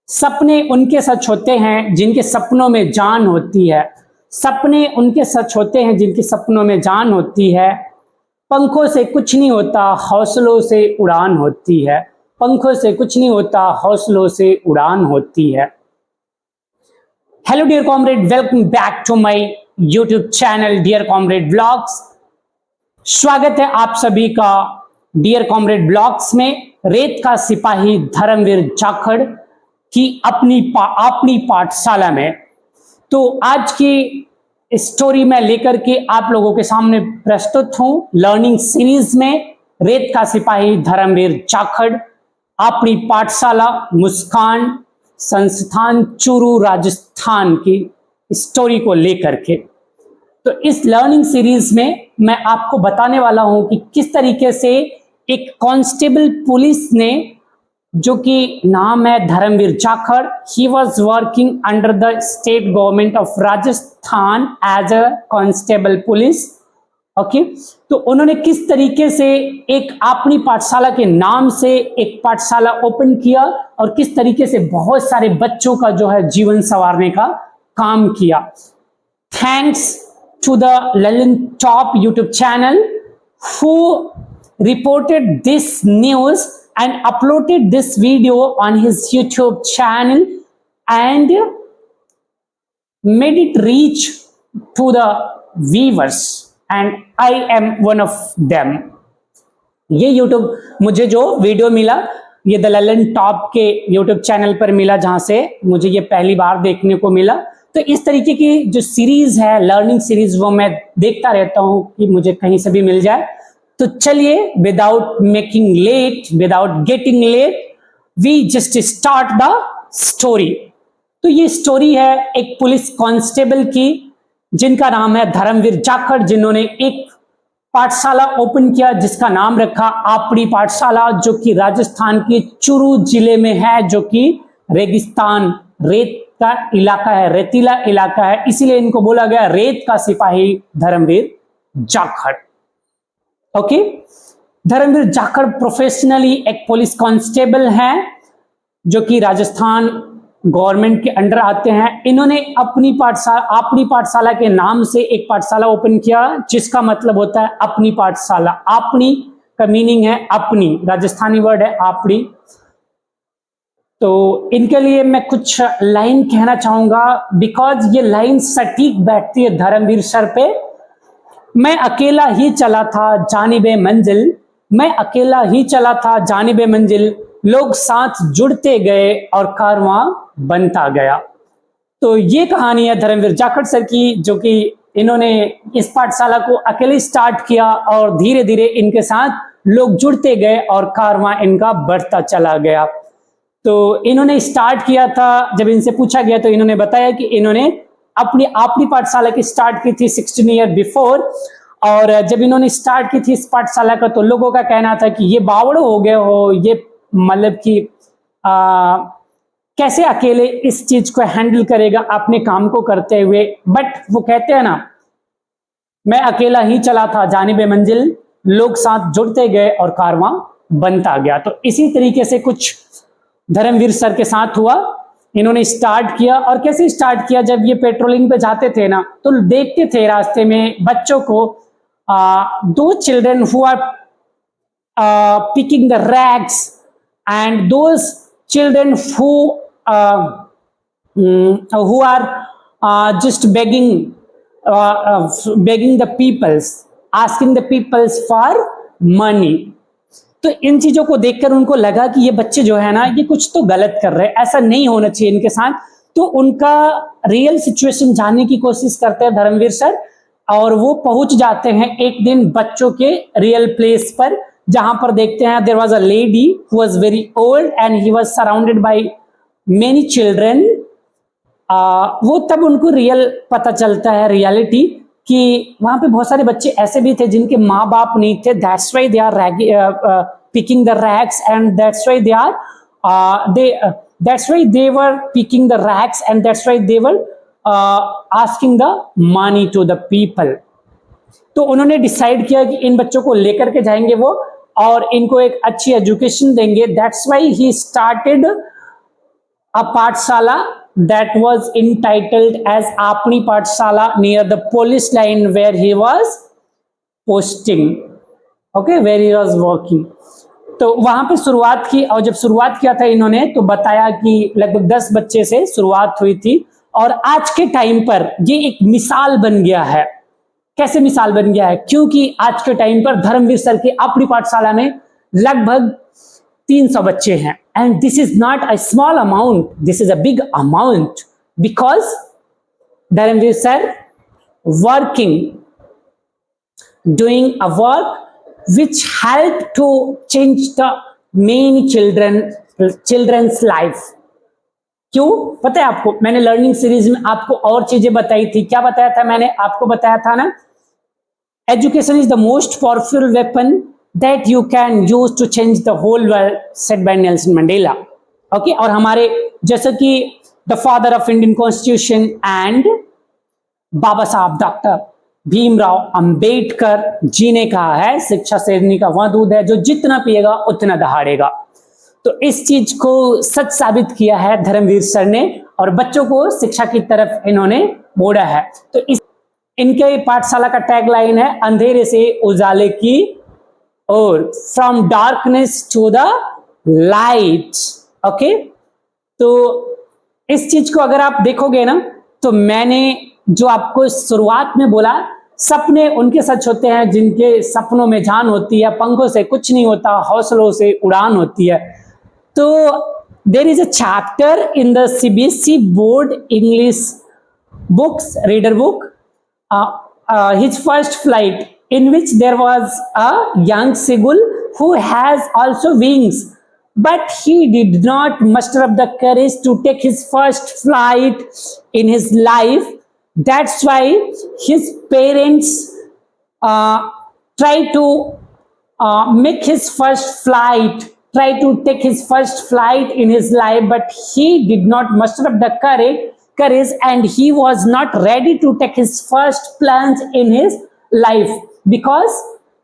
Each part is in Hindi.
सपने उनके सच होते हैं जिनके सपनों में जान होती है। सपने उनके सच होते हैं जिनके सपनों में जान होती है। पंखों से कुछ नहीं होता, हौसलों से उड़ान होती है। पंखों से कुछ नहीं होता, हौसलों से उड़ान होती है। Hello dear comrade, welcome back to my YouTube channel dear comrade blogs. स्वागत है आप सभी का डियर कॉमरेड ब्लॉग्स में। रेत का सिपाही धर्मवीर जाखड़ की अपनी पाठशाला में। तो आज की स्टोरी में लेकर के आप लोगों के सामने प्रस्तुत हूं लर्निंग सीरीज में रेत का सिपाही धर्मवीर जाखड़ अपनी पाठशाला मुस्कान संस्थान चूरू राजस्थान की स्टोरी को लेकर के। तो इस लर्निंग सीरीज में मैं आपको बताने वाला हूं कि किस तरीके से एक कांस्टेबल पुलिस ने, जो कि नाम है Dharamveer Jakhar, he was working under the state government of Rajasthan as a constable police. Okay, तो उन्होंने किस तरीके से एक अपनी पाठशाला के नाम से एक पाठशाला ओपन किया और किस तरीके से बहुत सारे बच्चों का जो है जीवन संवारने का काम किया। Thanks to the Lallantop YouTube channel who reported this news and uploaded this video on his YouTube channel and made it reach to the viewers, and I am one of them. ये YouTube मुझे जो वीडियो मिला, ये द ललन टॉप के YouTube चैनल पर मिला, जहां से मुझे ये पहली बार देखने को मिला। तो इस तरीके की जो सीरीज है लर्निंग सीरीज, वो मैं देखता रहता हूं कि मुझे कहीं से भी मिल जाए। तो चलिए, without making late, without getting late, we just start the story. तो ये स्टोरी है एक पुलिस कांस्टेबल की, जिनका नाम है धर्मवीर जाखड़, जिन्होंने एक पाठशाला ओपन किया जिसका नाम रखा अपनी पाठशाला, जो कि राजस्थान के चूरू जिले में है, जो कि रेगिस्तान, रेत का इलाका है, रेतीला इलाका है, इसीलिए इनको बोला गया रेत का सिपाही धर्मवीर जाखड़। ओके, धर्मवीर जाखड़ प्रोफेशनली एक पुलिस कांस्टेबल हैं, जो कि राजस्थान गवर्नमेंट के अंडर आते हैं। इन्होंने अपनी पाठशाला के नाम से एक पाठशाला ओपन किया, जिसका मतलब होता है अपनी पाठशाला। अपनी का मीनिंग है अपनी, राजस्थानी वर्ड है आपड़ी। तो इनके लिए मैं कुछ लाइन कहना चाहूंगा, बिकॉज ये लाइन सटीक बैठती है धर्मवीर सर पे। मैं अकेला ही चला था जानिबे मंजिल, मैं अकेला ही चला था जानिबे मंजिल, लोग साथ जुड़ते गए और कारवां बनता गया। तो ये कहानी है धर्मवीर जाखड़ सर की, जो कि इन्होंने इस पाठशाला को अकेले स्टार्ट किया और धीरे धीरे इनके साथ लोग जुड़ते गए और कारवां इनका बढ़ता चला गया। तो इन्होंने स्टार्ट किया था, जब इनसे पूछा गया तो इन्होंने बताया कि इन्होंने अपनी पाठशाला की स्टार्ट की थी 16 ईयर बिफोर। और जब इन्होंने स्टार्ट की थी इस पाठशाला का, तो लोगों का कहना था कि ये बावड़ हो गए हो, ये मतलब कि कैसे अकेले इस चीज को हैंडल करेगा अपने काम को करते हुए। बट वो कहते हैं ना, मैं अकेला ही चला था जानिबे मंजिल, लोग साथ जुड़ते गए और कारवां बनता गया। तो इसी तरीके से कुछ धर्मवीर सर के साथ हुआ। इन्होंने स्टार्ट किया, और कैसे स्टार्ट किया, जब ये पेट्रोलिंग पे जाते थे ना, तो देखते थे रास्ते में बच्चों को, दो children who are picking the rags and those children who are just begging the peoples, asking the peoples for money. तो इन चीजों को देखकर उनको लगा कि ये बच्चे जो है ना, ये कुछ तो गलत कर रहे हैं, ऐसा नहीं होना चाहिए इनके साथ। तो उनका रियल सिचुएशन जानने की कोशिश करते हैं धर्मवीर सर, और वो पहुंच जाते हैं एक दिन बच्चों के रियल प्लेस पर, जहां पर देखते हैं there was a lady who was very old and he was surrounded by many children. वो तब उनको रियल पता चलता है, रियलिटी, कि वहां पे बहुत सारे बच्चे ऐसे भी थे जिनके माँ बाप नहीं थे। That's why they are picking the rags and that's why they were picking the rags and that's why they were asking the money to the people. तो उन्होंने डिसाइड किया कि इन बच्चों को लेकर के जाएंगे वो, और इनको एक अच्छी एजुकेशन देंगे। That's why he started a pathshala that was entitled as Apni Pathshala near the police line where he was posting, okay, where he was working. तो वहां पे शुरुआत की, और जब शुरुआत किया था इन्होंने तो बताया कि लगभग 10 बच्चे से शुरुआत हुई थी, और आज के टाइम पर ये एक मिसाल बन गया है। कैसे मिसाल बन गया है? क्योंकि आज के टाइम पर धर्मवीर सर की अपनी पाठशाला में लगभग 300 बच्चे हैं, and this is not a small amount, this is a big amount, because Dharamveer sir working, doing a work which help to change the many children's life. क्यों पता है आपको? मैंने लर्निंग सीरीज में आपको और चीजें बताई थी। क्या बताया था मैंने आपको? बताया था ना, education is the most powerful weapon that you can use to change the whole world, said by Nelson Mandela. Okay, और हमारे जैसे कि the father of Indian constitution and Baba Saheb doctor Bhimrao Ambedkar ji ने कहा है, शिक्षा शेरनी का वह दूध है जो जितना पिएगा उतना दहाड़ेगा। तो इस चीज को सच साबित किया है धर्मवीर सर ने, और बच्चों को शिक्षा की तरफ इन्होंने मोड़ा है। तो इनके पाठशाला का टैगलाइन है, अंधेरे से उजाले की ओर, from darkness to the light. Okay, तो इस चीज को अगर आप देखोगे ना, तो मैंने जो आपको शुरुआत में बोला, सपने उनके सच होते हैं जिनके सपनों में जान होती है, पंखों से कुछ नहीं होता, हौसलों से उड़ान होती है। तो there is a chapter in the CBSE board English books reader book, his first flight, in which there was a young seagull who has also wings, but he did not muster up the courage to take his first flight in his life. That's why his parents try to make his first flight, try to take his first flight in his life, but he did not muster up the courage, and he was not ready to take his first plunge in his life, because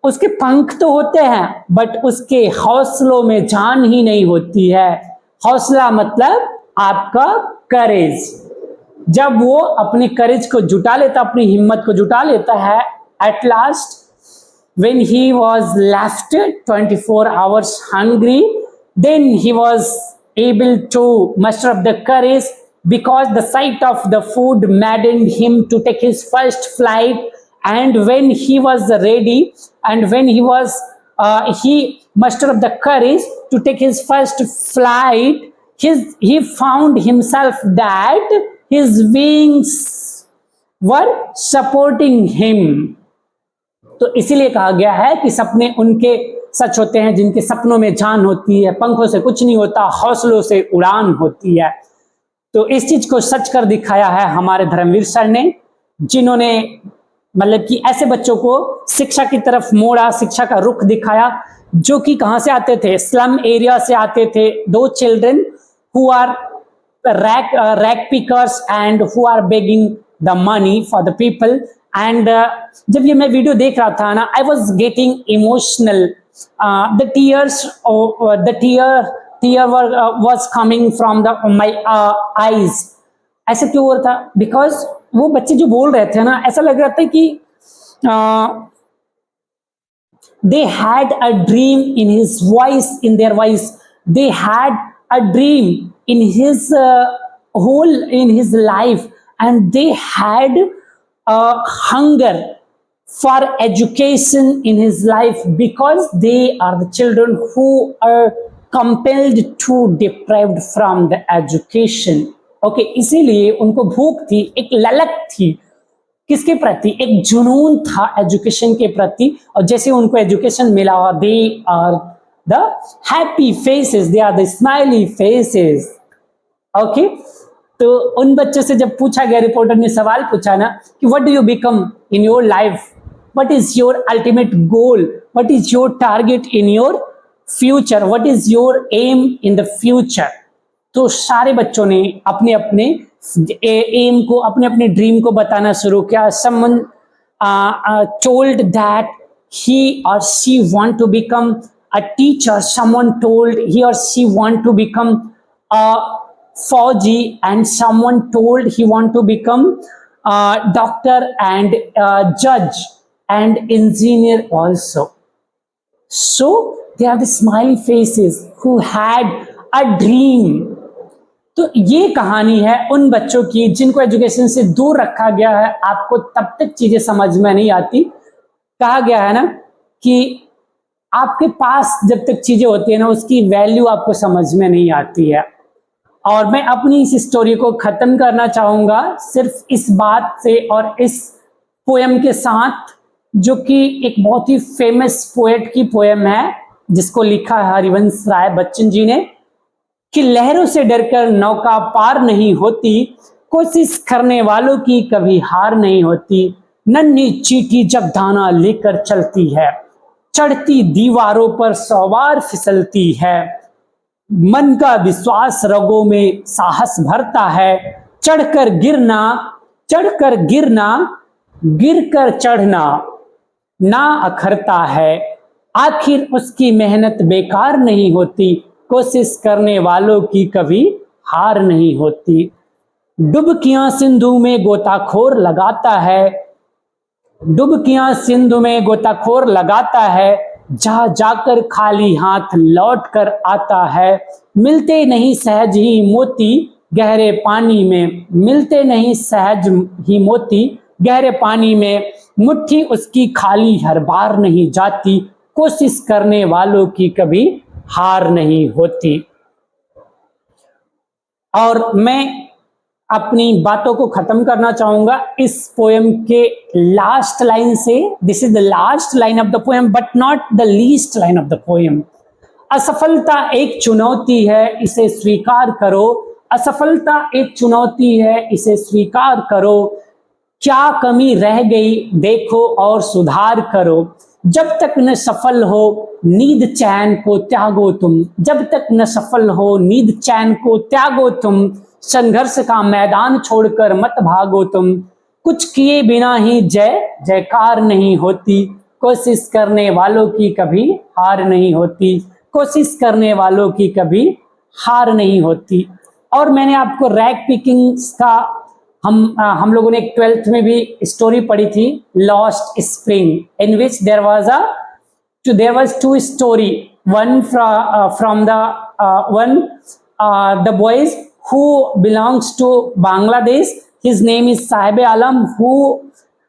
उसके पंख तो होते हैं बट उसके हौसलों में जान ही नहीं होती है। हौसला मतलब आपका करेज। जब वो अपने करेज को जुटा लेता, अपनी हिम्मत को जुटा लेता है, at last when he was left 24 hours hungry, then he was able to muster up the courage, because the sight of the food maddened him to take his first flight. And when he was ready, and when he was he mustered up the courage to take his first flight, he found himself that his wings were supporting him. तो इसीलिए कहा गया है कि सपने उनके सच होते हैं जिनके सपनों में जान होती है, पंखों से कुछ नहीं होता, हौसलों से उड़ान होती है। तो इस चीज को सच कर दिखाया है हमारे धर्मवीर सर ने, जिन्होंने मतलब कि ऐसे बच्चों को शिक्षा की तरफ मोड़ा, शिक्षा का रुख दिखाया, जो कि कहां से आते थे? स्लम एरिया से आते थे। दो children who are rag pickers and who are begging the money for the people. And जब ये मैं वीडियो देख रहा था ना, I was getting emotional, the tear was coming from the my eyes. ऐसे क्यों हो रहा था? बिकॉज वो बच्चे जो बोल रहे थे ना, ऐसा लग रहा था कि they had a dream in his voice, in their voice. They had a dream in his whole in his life, and they had a hunger for education in his life, because they are the children who are compelled to deprived from the education. Okay, इसीलिए उनको भूख थी, एक ललक थी, किसके प्रति? एक जुनून था एजुकेशन के प्रति। और जैसे उनको एजुकेशन मिला, they are the happy faces, they are the smiley faces. Okay, तो उन बच्चों से जब पूछा गया, रिपोर्टर ने सवाल पूछा ना कि what do you become in your life, what is your ultimate goal, what is your target in your future, what is your aim in the future. तो सारे बच्चों ने अपने अपने एम को, अपने अपने ड्रीम को बताना शुरू किया। Someone told that he or she want to become a teacher. Someone told he or she want to become a Fauji, and someone told he want to become doctor and judge and engineer also. So they are the smiling faces who had a dream. तो ये कहानी है उन बच्चों की जिनको एजुकेशन से दूर रखा गया है। आपको तब तक चीजें समझ में नहीं आती। कहा गया है ना कि आपके पास जब तक चीजें होती है ना, उसकी वैल्यू आपको समझ में नहीं आती है। और मैं अपनी इस स्टोरी को खत्म करना चाहूंगा सिर्फ इस बात से और इस पोएम के साथ, जो कि एक बहुत ही फेमस पोएट की पोएम है जिसको लिखा है हरिवंश राय बच्चन जी ने, कि लहरों से डरकर नौका पार नहीं होती, कोशिश करने वालों की कभी हार नहीं होती। नन्ही चींटी जब दाना लेकर चलती है, चढ़ती दीवारों पर 100 बार फिसलती है। मन का विश्वास रगों में साहस भरता है, चढ़कर गिरकर चढ़ना ना अखरता है। आखिर उसकी मेहनत बेकार नहीं होती, कोशिश करने वालों की कभी हार नहीं होती। डुबकियां सिंधु में गोताखोर लगाता है, डुबकियां सिंधु में गोताखोर लगाता है, जा जाकर खाली हाथ लौट कर आता है। मिलते नहीं सहज ही मोती गहरे पानी में, मिलते नहीं सहज ही मोती गहरे पानी में, मुट्ठी उसकी खाली हर बार नहीं जाती, कोशिश करने वालों की कभी हार नहीं होती। और मैं अपनी बातों को खत्म करना चाहूंगा इस पोएम के लास्ट लाइन से। This is the last line of the poem but not the least line of the poem. असफलता एक चुनौती है, इसे स्वीकार करो। असफलता एक चुनौती है, इसे स्वीकार करो। क्या कमी रह गई देखो और सुधार करो। जब तक न सफल हो नींद चैन को त्यागो तुम, जब तक न सफल हो नींद चैन को त्यागो तुम। संघर्ष का मैदान छोड़कर मत भागो तुम, कुछ किए बिना ही जय जयकार नहीं होती। कोशिश करने वालों की कभी हार नहीं होती, कोशिश करने वालों की कभी हार नहीं होती। और मैंने आपको रैग पिकिंग का हम लोगों ने 12th में भी स्टोरी पढ़ी थी, lost spring, in which there was 2 story, one from the boys who belongs to Bangladesh. His name is Sahib Alam, who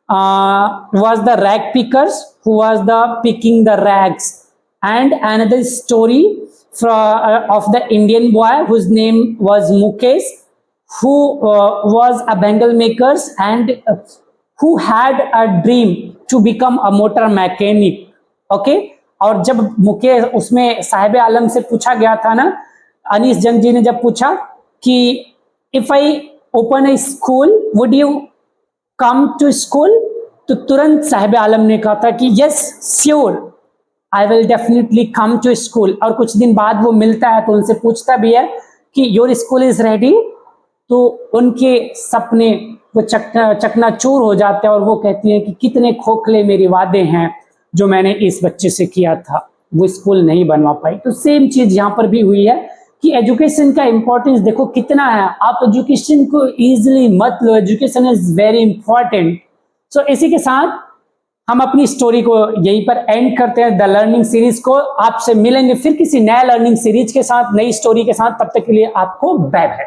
was the rag pickers, who was the picking the rags. And another story of the Indian boy whose name was Mukesh, who was a bangle makers and who had a dream to become a motor mechanic. Okay? और जब मुकेश उसमें साहिब आलम से पूछा गया था ना, अनीस जंग जी ने जब पूछा कि if I open a school would you come to school, तो तुरंत साहिब आलम ने कहा था कि yes sure I will definitely come to school. और कुछ दिन बाद वो मिलता है तो उनसे पूछता भी है कि योर स्कूल इज रेडी, तो उनके सपने वो चकनाचूर हो जाते हैं और वो कहती हैं कि कितने खोखले मेरे वादे हैं जो मैंने इस बच्चे से किया था, वो स्कूल नहीं बनवा पाई। तो सेम चीज यहाँ पर भी हुई है कि एजुकेशन का इंपॉर्टेंस देखो कितना है। आप एजुकेशन को इजीली मत लो, एजुकेशन इज वेरी इंपॉर्टेंट। सो इसी के साथ हम अपनी स्टोरी को यहीं पर एंड करते हैं, द लर्निंग सीरीज को। आपसे मिलेंगे फिर किसी नए लर्निंग सीरीज के साथ, नई स्टोरी के साथ। तब तक के लिए आपको बाय बाय।